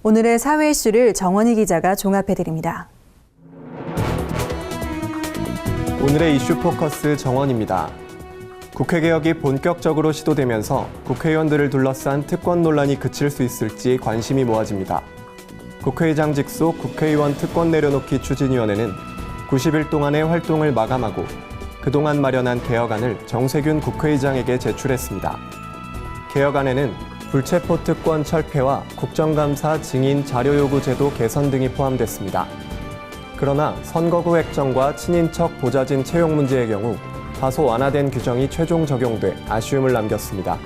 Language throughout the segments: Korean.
오늘의 사회 이슈를 정원희 기자가 종합해드립니다. 오늘의 이슈 포커스 정원입니다. 국회 개혁이 본격적으로 시도되면서 국회의원들을 둘러싼 특권 논란이 그칠 수 있을지 관심이 모아집니다. 국회의장 직속 국회의원 특권 내려놓기 추진위원회는 90일 동안의 활동을 마감하고 그동안 마련한 개혁안을 정세균 국회의장에게 제출했습니다. 개혁안에는 불체포 특권 철폐와 국정감사 증인 자료 요구 제도 개선 등이 포함됐습니다. 그러나 선거구 획정과 친인척 보좌진 채용 문제의 경우 다소 완화된 규정이 최종 적용돼 아쉬움을 남겼습니다.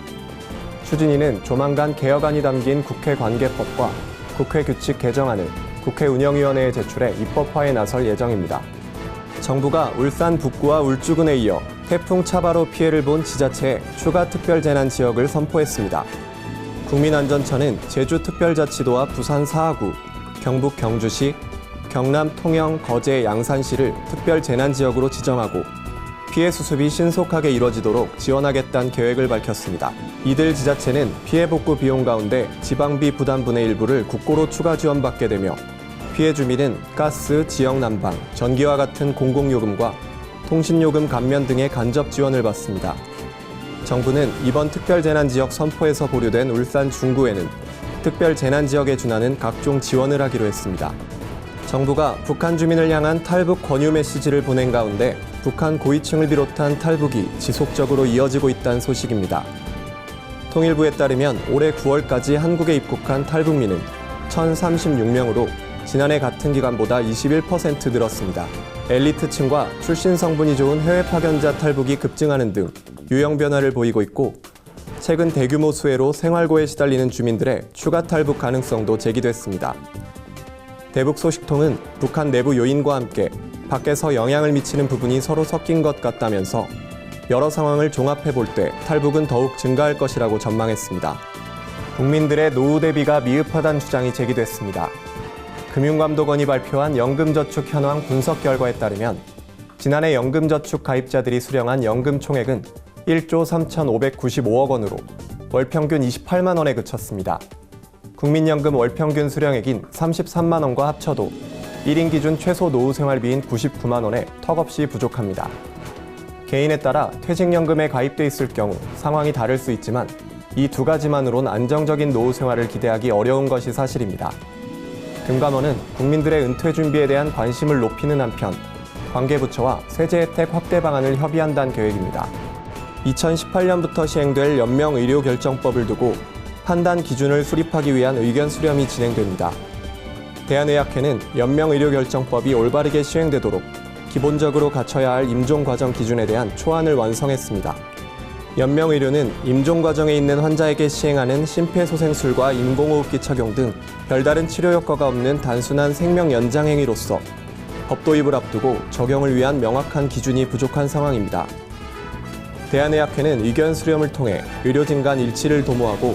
추진위는 조만간 개혁안이 담긴 국회 관계법과 국회 규칙 개정안을 국회 운영위원회에 제출해 입법화에 나설 예정입니다. 정부가 울산 북구와 울주군에 이어 태풍 차바로 피해를 본 지자체에 추가 특별재난지역을 선포했습니다. 국민안전처는 제주특별자치도와 부산 사하구, 경북 경주시, 경남 통영, 거제, 양산시를 특별재난지역으로 지정하고 피해 수습이 신속하게 이뤄지도록 지원하겠다는 계획을 밝혔습니다. 이들 지자체는 피해 복구 비용 가운데 지방비 부담분의 일부를 국고로 추가 지원받게 되며 피해 주민은 가스, 지역 난방, 전기와 같은 공공요금과 통신요금 감면 등의 간접 지원을 받습니다. 정부는 이번 특별재난지역 선포에서 보류된 울산 중구에는 특별재난지역에 준하는 각종 지원을 하기로 했습니다. 정부가 북한 주민을 향한 탈북 권유 메시지를 보낸 가운데 북한 고위층을 비롯한 탈북이 지속적으로 이어지고 있다는 소식입니다. 통일부에 따르면 올해 9월까지 한국에 입국한 탈북민은 1,036명으로 지난해 같은 기간보다 21% 늘었습니다. 엘리트층과 출신 성분이 좋은 해외 파견자 탈북이 급증하는 등 유형 변화를 보이고 있고 최근 대규모 수해로 생활고에 시달리는 주민들의 추가 탈북 가능성도 제기됐습니다. 대북 소식통은 북한 내부 요인과 함께 밖에서 영향을 미치는 부분이 서로 섞인 것 같다면서 여러 상황을 종합해 볼 때 탈북은 더욱 증가할 것이라고 전망했습니다. 국민들의 노후 대비가 미흡하다는 주장이 제기됐습니다. 금융감독원이 발표한 연금저축 현황 분석 결과에 따르면 지난해 연금저축 가입자들이 수령한 연금 총액은 1조 3,595억 원으로 월 평균 28만 원에 그쳤습니다. 국민연금 월평균 수령액인 33만 원과 합쳐도 1인 기준 최소 노후 생활비인 99만 원에 턱없이 부족합니다. 개인에 따라 퇴직연금에 가입돼 있을 경우 상황이 다를 수 있지만 이 두 가지만으론 안정적인 노후 생활을 기대하기 어려운 것이 사실입니다. 금감원은 국민들의 은퇴 준비에 대한 관심을 높이는 한편 관계부처와 세제 혜택 확대 방안을 협의한다는 계획입니다. 2018년부터 시행될 연명의료결정법을 두고 판단 기준을 수립하기 위한 의견 수렴이 진행됩니다. 대한의학회는 연명의료결정법이 올바르게 시행되도록 기본적으로 갖춰야 할 임종과정 기준에 대한 초안을 완성했습니다. 연명의료는 임종과정에 있는 환자에게 시행하는 심폐소생술과 인공호흡기 착용 등 별다른 치료 효과가 없는 단순한 생명 연장 행위로서 법 도입을 앞두고 적용을 위한 명확한 기준이 부족한 상황입니다. 대한의학회는 의견 수렴을 통해 의료진 간 일치를 도모하고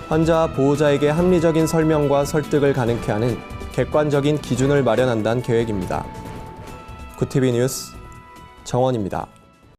환자와 보호자에게 합리적인 설명과 설득을 가능케 하는 객관적인 기준을 마련한다는 계획입니다. 구티비 뉴스 정원입니다.